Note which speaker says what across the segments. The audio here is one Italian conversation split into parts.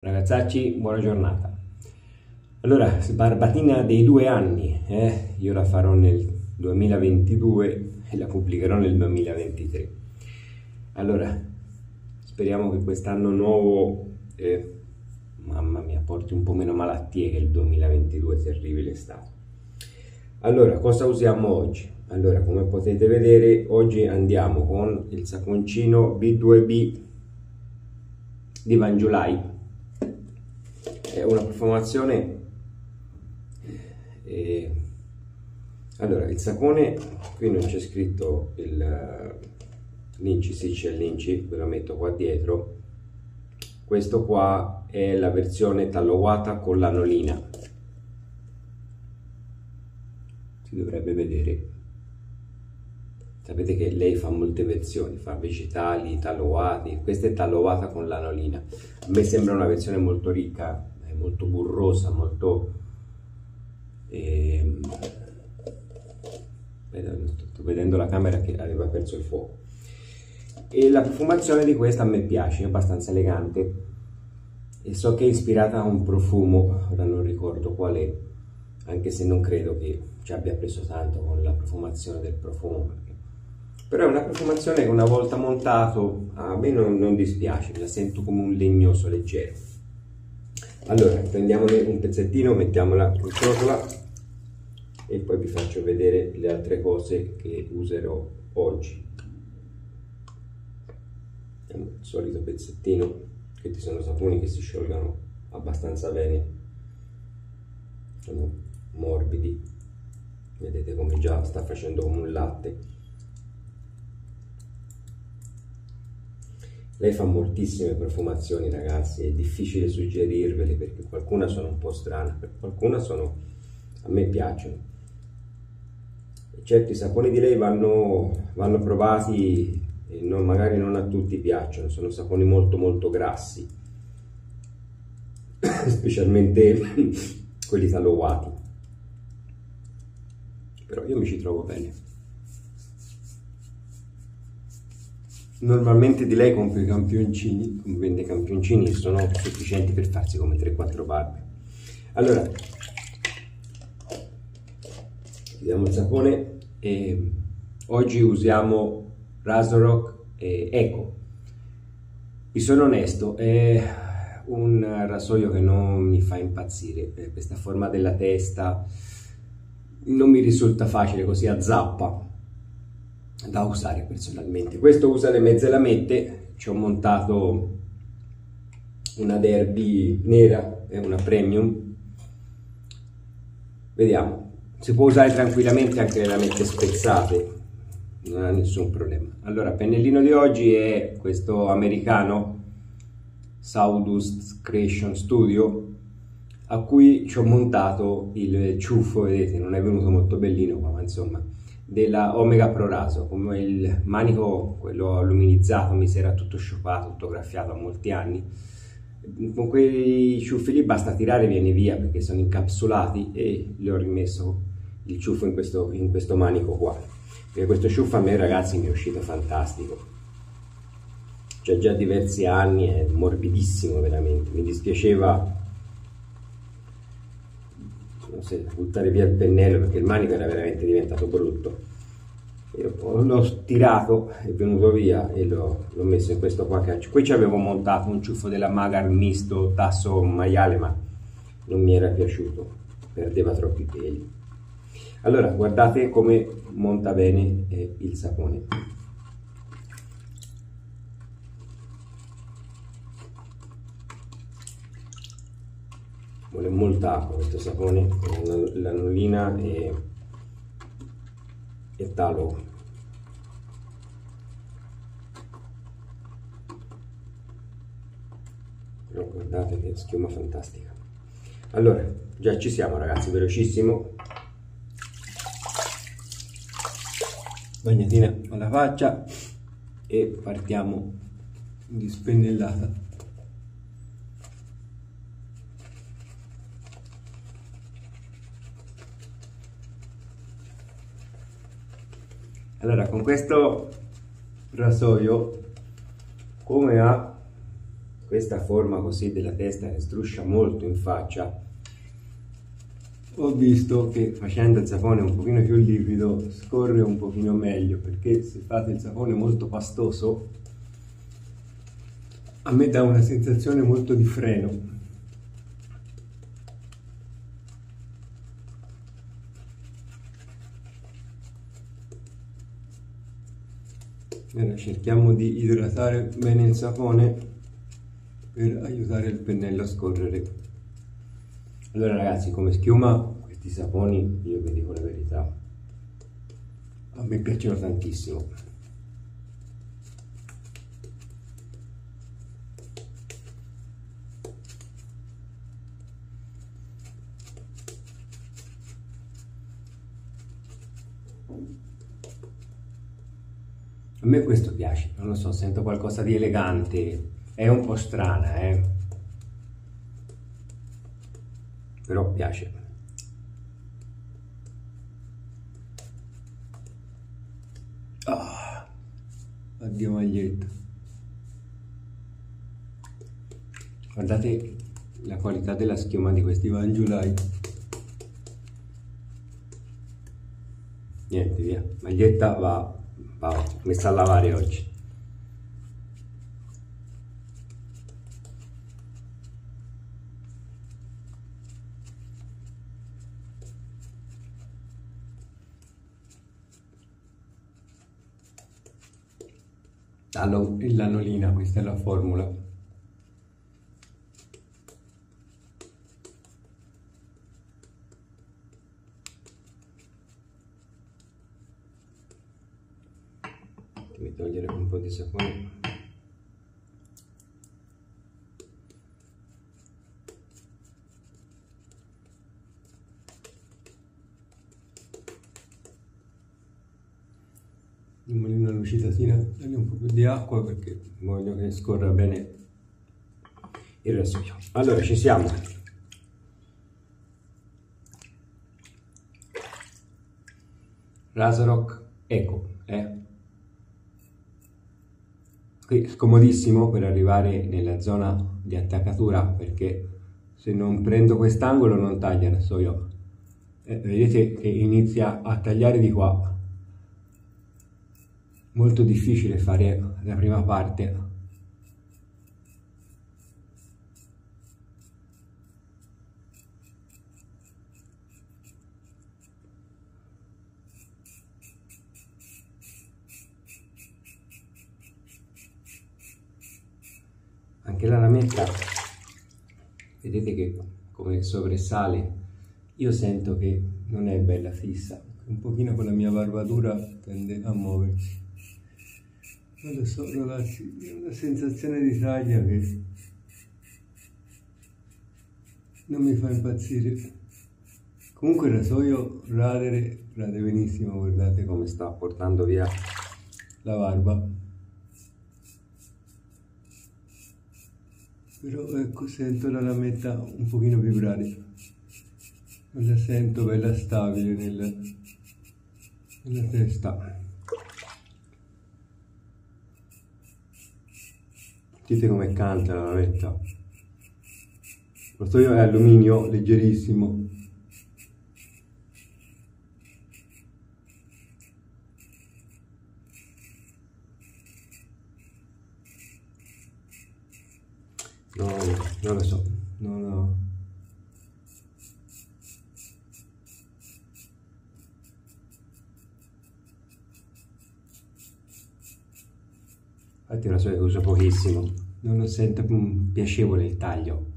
Speaker 1: Ragazzacci, buona giornata. Allora, sbarbatina dei 2 anni, io la farò nel 2022 e la pubblicherò nel 2023. Allora, speriamo che quest'anno nuovo, mamma mia, porti un po' meno malattie che il 2022, terribile è stato. Allora, cosa usiamo oggi? Allora, come potete vedere, oggi andiamo con il saponcino B2B di Van Giulai. È una profumazione. Allora, il sapone, qui non c'è scritto l'Inci, sì c'è l'Inci, ve lo metto qua dietro. Questo qua è la versione tallowata con l'anolina, si dovrebbe vedere. Sapete che lei fa molte versioni, fa vegetali, tallowati, questa è tallowata con l'anolina. A me sembra una versione molto ricca, molto burrosa, molto sto vedendo la camera che aveva perso il fuoco. E la profumazione di questa a me piace, è abbastanza elegante e so che è ispirata a un profumo, ora non ricordo qual è, anche se non credo che ci abbia preso tanto con la profumazione del profumo, però è una profumazione che una volta montato a me non dispiace, la sento come un legnoso leggero. Allora, prendiamone un pezzettino, mettiamola in ciotola e poi vi faccio vedere le altre cose che userò oggi. Il solito pezzettino, questi sono saponi che si sciolgano abbastanza bene, sono morbidi, vedete come già sta facendo come un latte. Lei fa moltissime profumazioni, ragazzi, è difficile suggerirvele perché qualcune sono un po' strane, per qualcuna a me piacciono. E certi saponi di lei vanno provati e magari non a tutti piacciono, sono saponi molto grassi, specialmente quelli tallowati. Però io mi ci trovo bene. Normalmente di lei compro i campioncini, vende campioncini che sono sufficienti per farsi come 3-4 barbe. Allora, vediamo il sapone e oggi usiamo Razorock Eco. Vi sono onesto, è un rasoio che non mi fa impazzire, questa forma della testa non mi risulta facile così a zappa da usare personalmente. Questo usa le mezze lamette, ci ho montato una Derby nera e una Premium, vediamo, si può usare tranquillamente anche le lamette spezzate, non ha nessun problema. Allora, pennellino di oggi è questo americano Sawdust Creation Studio, a cui ci ho montato il ciuffo, vedete, non è venuto molto bellino qua, ma insomma, della Omega Pro Raso. Come il manico, quello aluminizzato, mi si era tutto sciupato, tutto graffiato a molti anni. Con quei ciuffi lì basta tirare, viene via perché sono incapsulati, e gli ho rimesso il ciuffo in questo manico qua. Perché questo ciuffo a me, ragazzi, mi è uscito fantastico. C'è già diversi anni, è morbidissimo veramente, mi dispiaceva buttare via il pennello perché il manico era veramente diventato brutto. Io l'ho tirato, è venuto via e l'ho messo in questo qua. Qui ci avevo montato un ciuffo della Magar misto tasso maiale, ma non mi era piaciuto, perdeva troppi peli. Allora, guardate come monta bene il sapone. Vuole molta acqua questo sapone, l'anolina e tallow. Però guardate che schiuma fantastica. Allora, già ci siamo, ragazzi, velocissimo. Bagnatina alla faccia e partiamo di spennellata. Allora, con questo rasoio, come ha questa forma così della testa che struscia molto in faccia, ho visto che facendo il sapone un pochino più liquido scorre un pochino meglio, perché se fate il sapone molto pastoso a me dà una sensazione molto di freno. Ora cerchiamo di idratare bene il sapone per aiutare il pennello a scorrere. Allora ragazzi, come schiuma questi saponi, io vi dico la verità, a me piacciono tantissimo. A me questo piace, non lo so, sento qualcosa di elegante, è un po' strana, però piace. Addio maglietta. Guardate la qualità della schiuma di questi Vangiulai. Niente, via, maglietta va messa a lavare oggi. L'anolina, questa è la formula. Devi togliere un po' di sapone. Una lucitatina, togli un po' più di acqua perché voglio che scorra bene il rasoio. Allora ci siamo. Rasorok Eco, qui scomodissimo per arrivare nella zona di attaccatura, perché se non prendo quest'angolo non taglia il rasoio. Vedete che inizia a tagliare di qua. Molto difficile fare la prima parte. Anche la lametta, vedete che come sovrasale, io sento che non è bella fissa, un pochino con la mia barbatura tende a muoversi. Non lo so ragazzi, è una sensazione di taglia che non mi fa impazzire. Comunque il rasoio rade benissimo, guardate come sta portando via la barba. Però ecco, sento la lametta un pochino vibrare, non la sento bella stabile nella testa. Sentite come canta la lametta. Il rasoio è alluminio, leggerissimo. No, non lo so, no. Infatti il rasoio lo uso pochissimo, non lo sento piacevole il taglio.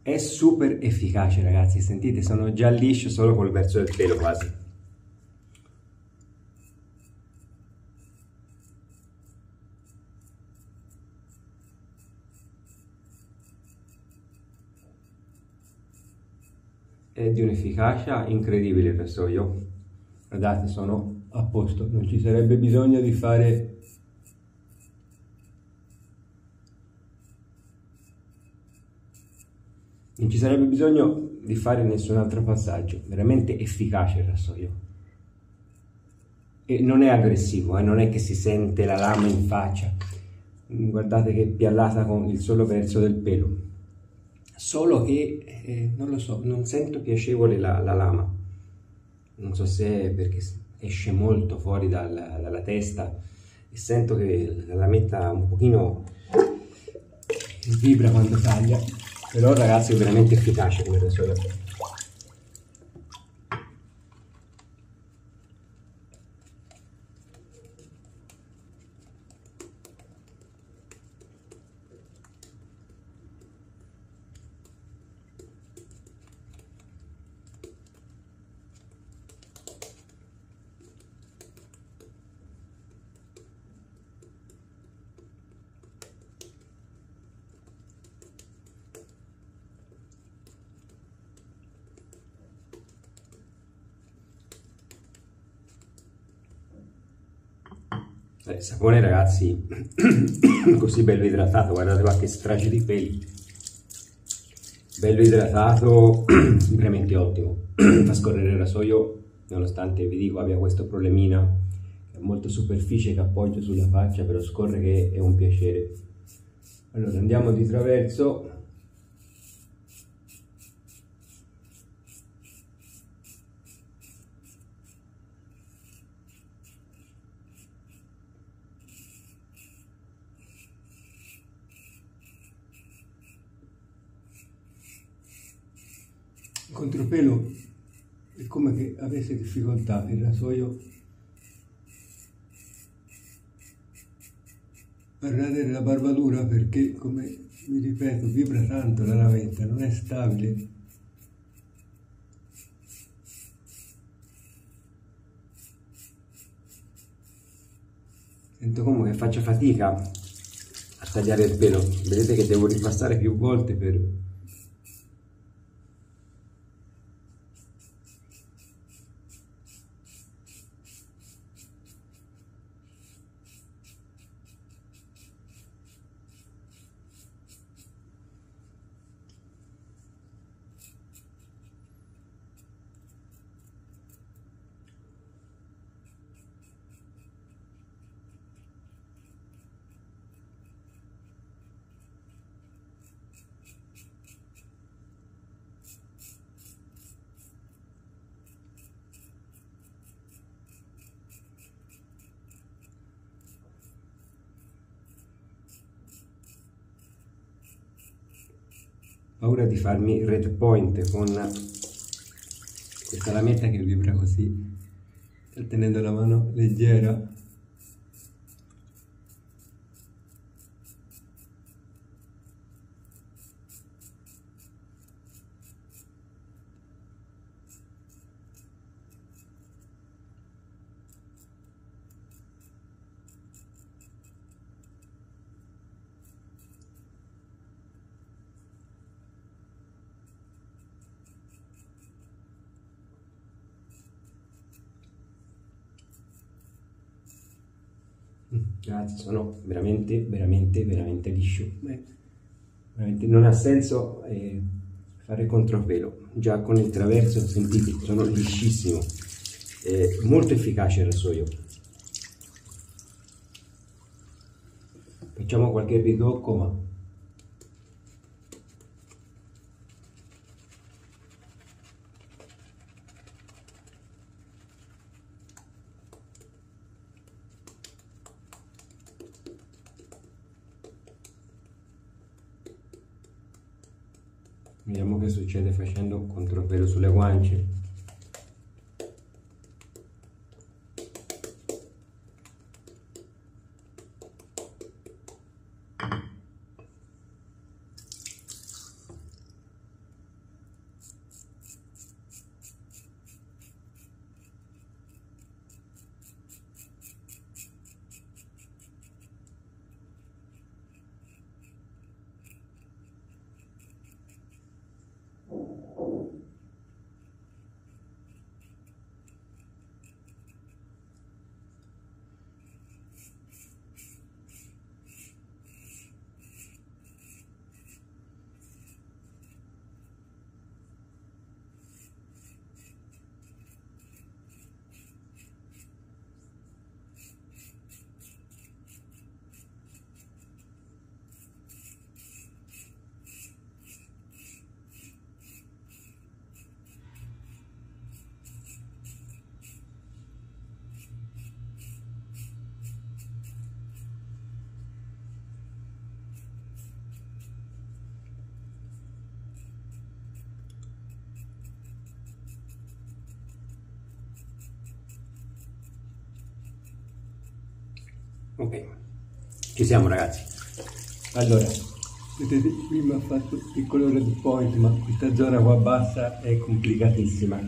Speaker 1: È super efficace ragazzi, sentite, sono già liscio solo col verso del pelo quasi. È di un'efficacia incredibile il rasoio. Guardate, sono a posto, non ci sarebbe bisogno di fare non ci sarebbe bisogno di fare nessun altro passaggio, veramente efficace il rasoio. E non è aggressivo, non è che si sente la lama in faccia. Guardate che piallata con il solo verso del pelo. Solo che, non lo so, non sento piacevole la lama. Non so se è perché esce molto fuori dalla testa e sento che la lametta un pochino vibra quando taglia. Però ragazzi è veramente efficace come rasoio. Il sapone ragazzi così bello idratato, guardate qua che strage di peli, bello idratato, veramente ottimo. Fa scorrere il rasoio nonostante vi dico abbia questo problemina, è molto superficie che appoggio sulla faccia, però scorre che è un piacere. Allora andiamo di traverso. Il contropelo è come che avesse difficoltà il rasoio a radere la barbatura, perché come vi ripeto vibra tanto la lametta, non è stabile. Sento come che faccio fatica a tagliare il pelo, vedete che devo ripassare più volte per... paura di farmi red point con questa lametta che vibra così, sto tenendo la mano leggera. Ragazzi sono veramente liscio. Veramente non ha senso fare contropelo, già con il traverso sentite sono liscissimo, molto efficace il rasoio. Facciamo qualche ritocco, ma vediamo che succede facendo contropelo sulle guance. Ok, ci siamo ragazzi. Allora, vedete, prima ho fatto il colore di point, ma questa zona qua bassa è complicatissima.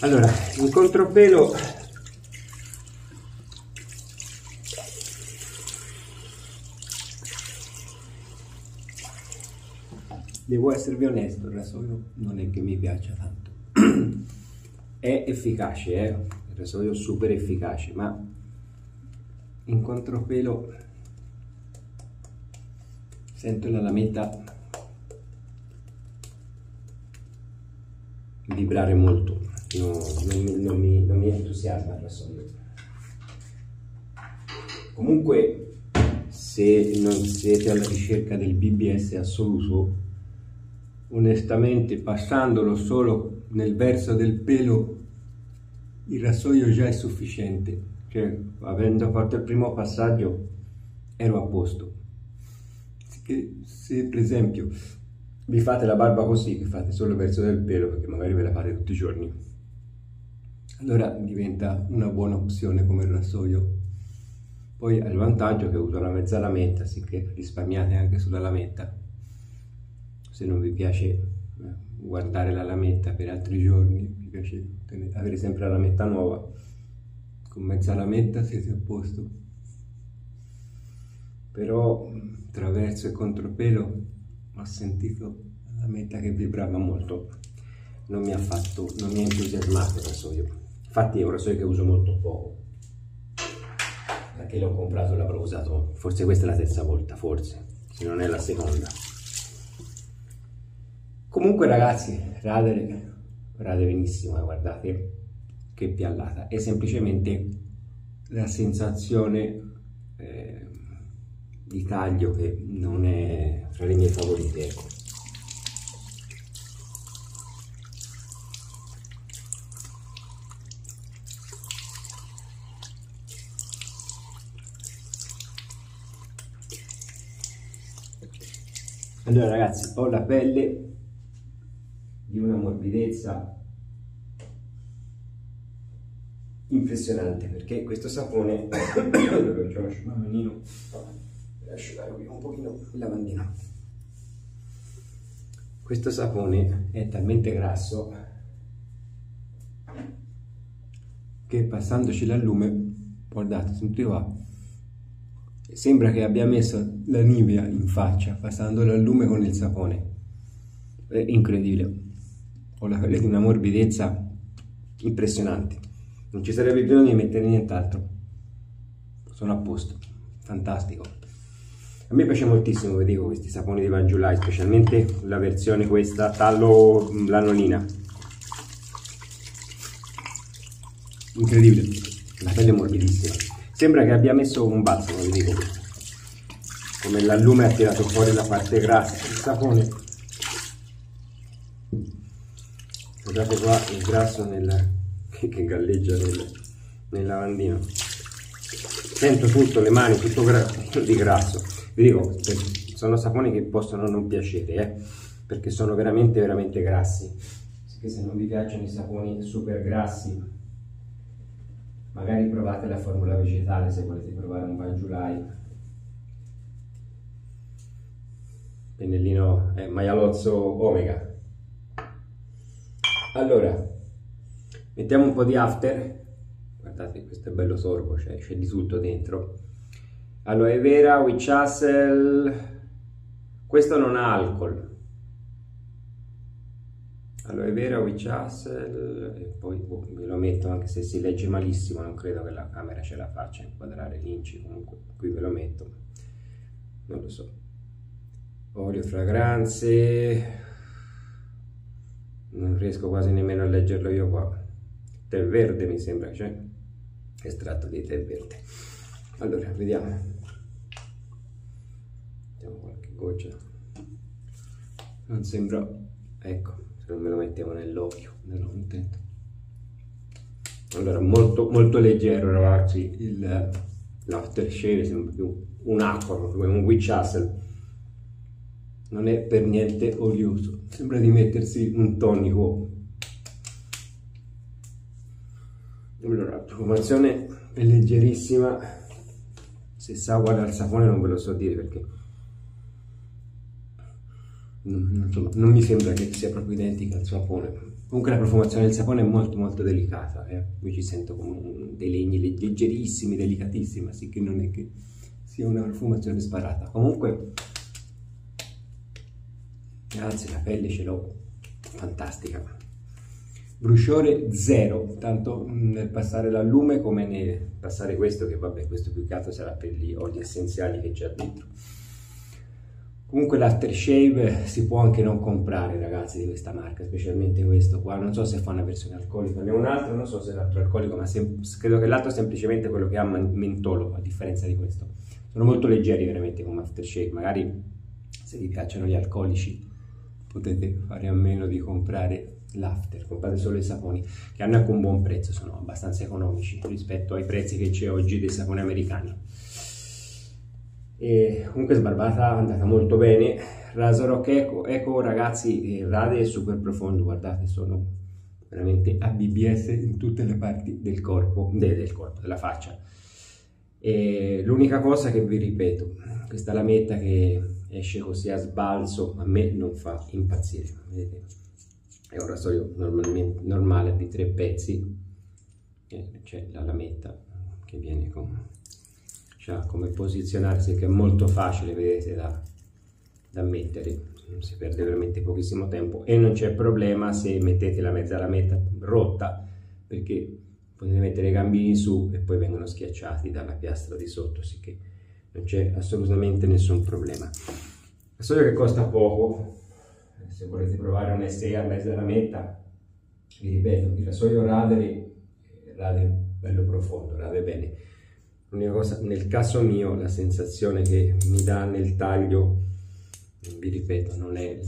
Speaker 1: Allora, il contropelo devo esservi onesto, il rasoio non è che mi piaccia tanto. È efficace, il rasoio super efficace, ma in contropelo sento la lametta vibrare molto. Non mi entusiasma il rasoio. Comunque, se non siete alla ricerca del BBS assoluto, onestamente, passandolo solo nel verso del pelo, il rasoio già è sufficiente. Cioè, avendo fatto il primo passaggio, ero a posto. Se per esempio vi fate la barba così, che fate solo il verso del pelo, perché magari ve la fate tutti i giorni, allora diventa una buona opzione come rasoio. Poi ha il vantaggio che uso la mezza lametta, sicché risparmiate anche sulla lametta. Se non vi piace guardare la lametta per altri giorni, vi piace avere sempre la lametta nuova, con mezza lametta siete a posto. Però tra verso e contropelo ho sentito la lametta che vibrava molto, non mi ha entusiasmato il rasoio. Infatti è un rasoio che uso molto poco, perché l'ho comprato e l'avrò usato, forse questa è la terza volta, forse, se non è la seconda. Comunque ragazzi, rade benissimo, guardate che piallata, è semplicemente la sensazione di taglio che non è fra le mie favorite, ecco. Allora ragazzi, ho la pelle di una morbidezza impressionante, perché questo sapone dove c'ho l'asciugamanino per asciugare un pochino il lavandino, questo sapone è talmente grasso che passandoci al lume, guardate, sentite qua, sembra che abbia messo la Nivea in faccia passandolo al lume con il sapone. È incredibile, ho la pelle di una morbidezza impressionante, non ci sarebbe bisogno di mettere nient'altro, sono a posto, fantastico. A me piace moltissimo, vi dico, questi saponi di Van July, specialmente la versione questa tallo lanolina, incredibile, la pelle morbidissima, sembra che abbia messo un balsamo, vi dico, come l'allume ha tirato fuori la parte grassa del sapone. Guardate qua il grasso che galleggia nel lavandino, sento tutto, le mani, tutto di grasso. Vi dico, sono saponi che possono non piacere, perché sono veramente veramente grassi. Se non vi piacciono i saponi super grassi, magari provate la formula vegetale se volete provare un Van July. Pennellino maialozzo omega. Allora, mettiamo un po' di after. Guardate, questo è bello sorbo, c'è di tutto dentro. Aloe vera, witch hazel, questo non ha alcol. Aloe vera, witch hazel, e poi ve lo metto anche se si legge malissimo, non credo che la camera ce la faccia inquadrare l'inci, comunque qui ve lo metto, non lo so. Olio, fragranze, non riesco quasi nemmeno a leggerlo io qua. Tè verde mi sembra che c'è, estratto di tè verde. Allora, vediamo qualche goccia, non sembra, ecco, se non me lo mettiamo nell'occhio, nell'ontento. Allora, molto molto leggero ragazzi, l'aftershave sembra più un acqua, proprio un witch hazel, non è per niente olioso, sembra di mettersi un tonico. Allora, la profumazione è leggerissima, se sa uguale al sapone non ve lo so dire perché insomma, non mi sembra che sia proprio identica al sapone. Comunque la profumazione del sapone è molto molto delicata, Io ci sento come dei legni leggerissimi, delicatissimi, sì che non è che sia una profumazione sparata. Comunque, ragazzi, la pelle ce l'ho fantastica. Brusciore zero, tanto nel passare l'allume come nel passare questo, che vabbè, questo più che altro sarà per gli oli essenziali che c'è dentro. Comunque l'aftershave si può anche non comprare, ragazzi, di questa marca, specialmente questo qua. Non so se fa una versione alcolica, ne ho un altro, non so se è l'altro alcolico, ma credo che l'altro è semplicemente quello che ha mentolo, a differenza di questo. Sono molto leggeri veramente come aftershave, magari se vi piacciono gli alcolici potete fare a meno di comprare l'after, comprate solo i saponi che hanno anche un buon prezzo, sono abbastanza economici rispetto ai prezzi che c'è oggi dei saponi americani. E comunque sbarbata, è andata molto bene. Razor Eco, ragazzi, rade super profondo, guardate, sono veramente ABBS in tutte le parti del corpo, della faccia. E l'unica cosa che vi ripeto, questa lametta che esce così a sbalzo a me non fa impazzire, vedete? È un rasoio normale di 3 pezzi, c'è la lametta che viene come posizionarsi, che è molto facile, vedete, da mettere, si perde veramente pochissimo tempo e non c'è problema se mettete la mezza lametta rotta, perché potete mettere i gambini su e poi vengono schiacciati dalla piastra di sotto, sicché non c'è assolutamente nessun problema. Rasoio che costa poco. Se volete provare un SE a mezza lametta, vi ripeto, il rasoio rade bello profondo, rade bene. L'unica cosa, nel caso mio, la sensazione che mi dà nel taglio, vi ripeto, non è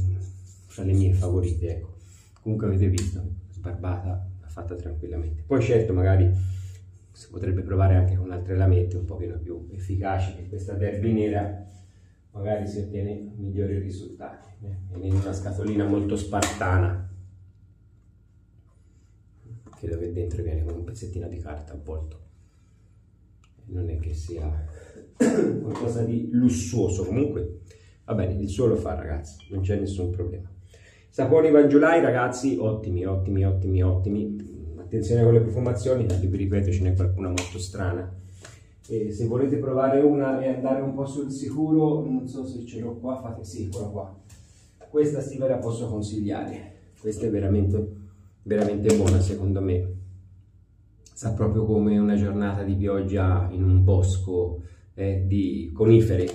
Speaker 1: tra le mie favorite, ecco. Comunque avete visto, sbarbata, l'ha fatta tranquillamente. Poi certo, magari si potrebbe provare anche con altre lamette un pochino più efficaci che questa derby nera, magari si ottiene migliori risultati. Viene in una scatolina molto spartana, che dove dentro viene con un pezzettino di carta avvolto. Non è che sia qualcosa di lussuoso, comunque va bene, il suo lo fa, ragazzi, non c'è nessun problema. Saponi Van Giulai, ragazzi, ottimi. Attenzione con le profumazioni, perché vi ripeto ce n'è qualcuna molto strana. E se volete provare una e andare un po' sul sicuro, non so se ce l'ho qua, fate sì, quella qua. Questa sì ve la posso consigliare, questa è veramente buona secondo me. Sa proprio come una giornata di pioggia in un bosco di conifere,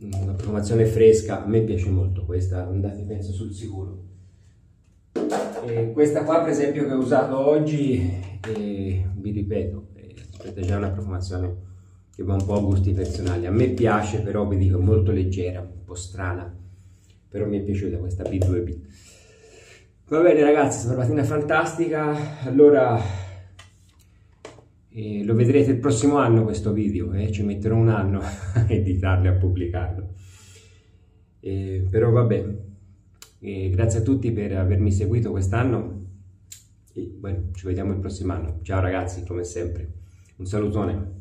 Speaker 1: una profumazione fresca, a me piace molto questa, andate penso sul sicuro. E questa qua per esempio che ho usato oggi, vi ripeto, è già una profumazione che va un po' a gusti personali, a me piace, però vi dico molto leggera, un po' strana, però mi è piaciuta questa B2B. Va bene ragazzi, sbarbatina fantastica. Allora lo vedrete il prossimo anno questo video, ci metterò un anno a editarlo e a pubblicarlo, però vabbè, grazie a tutti per avermi seguito quest'anno e bueno, ci vediamo il prossimo anno. Ciao ragazzi, come sempre, un salutone.